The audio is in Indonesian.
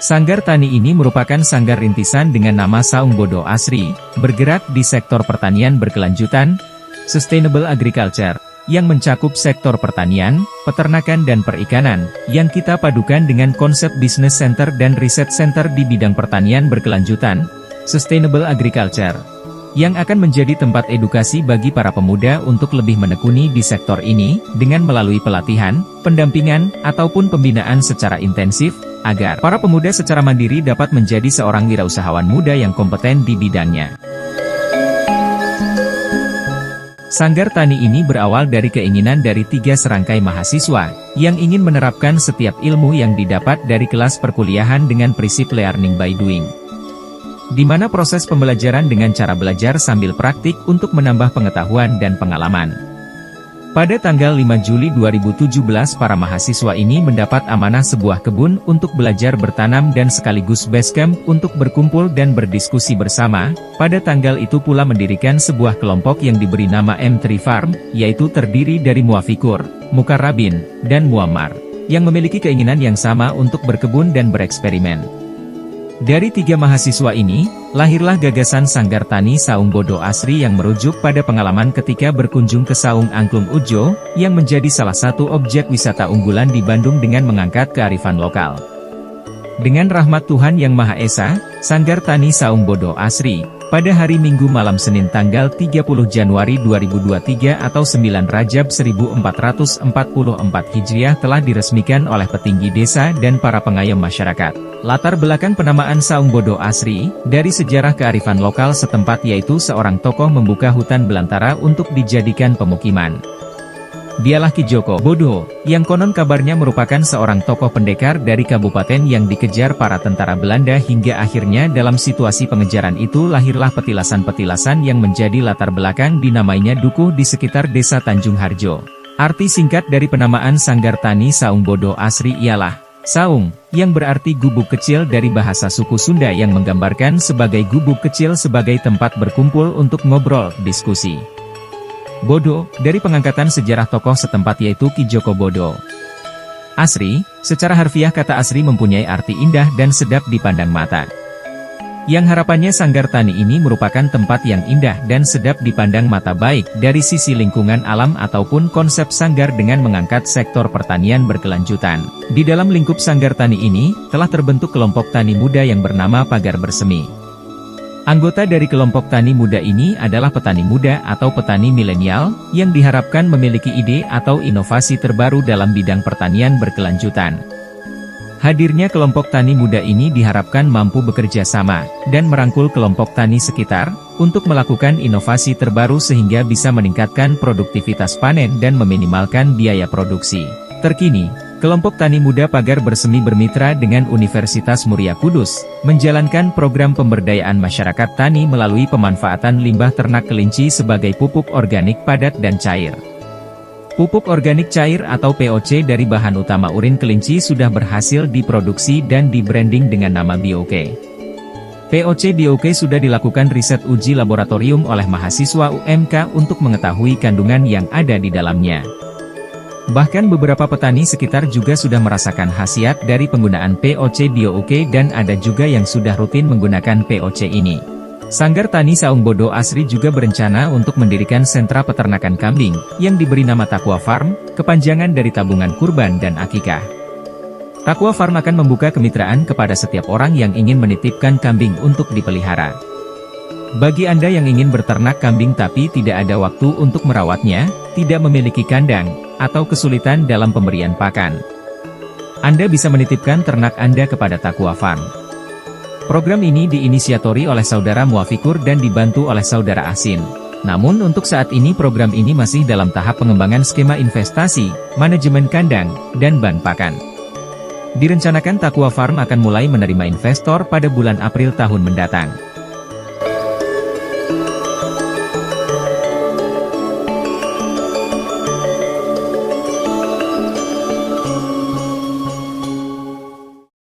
Sanggar tani ini merupakan sanggar rintisan dengan nama Saung Bodo Asri, bergerak di sektor pertanian berkelanjutan, sustainable agriculture, yang mencakup sektor pertanian, peternakan dan perikanan, yang kita padukan dengan konsep business center dan riset center di bidang pertanian berkelanjutan, sustainable agriculture, yang akan menjadi tempat edukasi bagi para pemuda untuk lebih menekuni di sektor ini, dengan melalui pelatihan, pendampingan, ataupun pembinaan secara intensif, agar para pemuda secara mandiri dapat menjadi seorang wirausahawan muda yang kompeten di bidangnya. Sanggar tani ini berawal dari keinginan dari 3 serangkai mahasiswa, yang ingin menerapkan setiap ilmu yang didapat dari kelas perkuliahan dengan prinsip learning by doing, di mana proses pembelajaran dengan cara belajar sambil praktik untuk menambah pengetahuan dan pengalaman. Pada tanggal 5 Juli 2017 para mahasiswa ini mendapat amanah sebuah kebun untuk belajar bertanam dan sekaligus basecamp untuk berkumpul dan berdiskusi bersama. Pada tanggal itu pula mendirikan sebuah kelompok yang diberi nama M3 Farm, yaitu terdiri dari Muafikur, Mukarrabin, dan Muammar, yang memiliki keinginan yang sama untuk berkebun dan bereksperimen. Dari 3 mahasiswa ini, lahirlah gagasan Sanggar Tani Saung Bodo Asri yang merujuk pada pengalaman ketika berkunjung ke Saung Angklung Ujo, yang menjadi salah satu objek wisata unggulan di Bandung dengan mengangkat kearifan lokal. Dengan rahmat Tuhan Yang Maha Esa, Sanggar Tani Saung Bodo Asri, pada hari Minggu malam Senin tanggal 30 Januari 2023 atau 9 Rajab 1444 Hijriah telah diresmikan oleh petinggi desa dan para pengayom masyarakat. Latar belakang penamaan Saung Bodo Asri, dari sejarah kearifan lokal setempat yaitu seorang tokoh membuka hutan belantara untuk dijadikan pemukiman. Dialah Ki Joko Bodo, yang konon kabarnya merupakan seorang tokoh pendekar dari kabupaten yang dikejar para tentara Belanda hingga akhirnya dalam situasi pengejaran itu lahirlah petilasan-petilasan yang menjadi latar belakang dinamainya dukuh di sekitar desa Tanjung Harjo. Arti singkat dari penamaan Sanggar Tani Saung Bodo Asri ialah Saung, yang berarti gubuk kecil dari bahasa suku Sunda yang menggambarkan sebagai gubuk kecil sebagai tempat berkumpul untuk ngobrol, diskusi. Bodo, dari pengangkatan sejarah tokoh setempat yaitu Ki Joko Bodo. Asri, secara harfiah kata asri mempunyai arti indah dan sedap dipandang mata. Yang harapannya Sanggar Tani ini merupakan tempat yang indah dan sedap dipandang mata baik dari sisi lingkungan alam ataupun konsep sanggar dengan mengangkat sektor pertanian berkelanjutan. Di dalam lingkup Sanggar Tani ini, telah terbentuk kelompok tani muda yang bernama Pagar Bersemi. Anggota dari kelompok tani muda ini adalah petani muda atau petani milenial, yang diharapkan memiliki ide atau inovasi terbaru dalam bidang pertanian berkelanjutan. Hadirnya kelompok tani muda ini diharapkan mampu bekerja sama, dan merangkul kelompok tani sekitar, untuk melakukan inovasi terbaru sehingga bisa meningkatkan produktivitas panen dan meminimalkan biaya produksi. Terkini, kelompok tani muda Pagar Bersemi bermitra dengan Universitas Muria Kudus, menjalankan program pemberdayaan masyarakat tani melalui pemanfaatan limbah ternak kelinci sebagai pupuk organik padat dan cair. Pupuk organik cair atau POC dari bahan utama urin kelinci sudah berhasil diproduksi dan di-branding dengan nama BioK. POC BioK sudah dilakukan riset uji laboratorium oleh mahasiswa UMK untuk mengetahui kandungan yang ada di dalamnya. Bahkan beberapa petani sekitar juga sudah merasakan khasiat dari penggunaan POC BioK dan ada juga yang sudah rutin menggunakan POC ini. Sanggar Tani Saung Bodo Asri juga berencana untuk mendirikan sentra peternakan kambing, yang diberi nama Takwa Farm, kepanjangan dari tabungan kurban dan akikah. Takwa Farm akan membuka kemitraan kepada setiap orang yang ingin menitipkan kambing untuk dipelihara. Bagi Anda yang ingin berternak kambing tapi tidak ada waktu untuk merawatnya, tidak memiliki kandang, atau kesulitan dalam pemberian pakan, Anda bisa menitipkan ternak Anda kepada Takwa Farm. Program ini diinisiatori oleh Saudara Muafikur dan dibantu oleh Saudara Asin. Namun untuk saat ini program ini masih dalam tahap pengembangan skema investasi, manajemen kandang, dan bahan pakan. Direncanakan Takwa Farm akan mulai menerima investor pada bulan April tahun mendatang.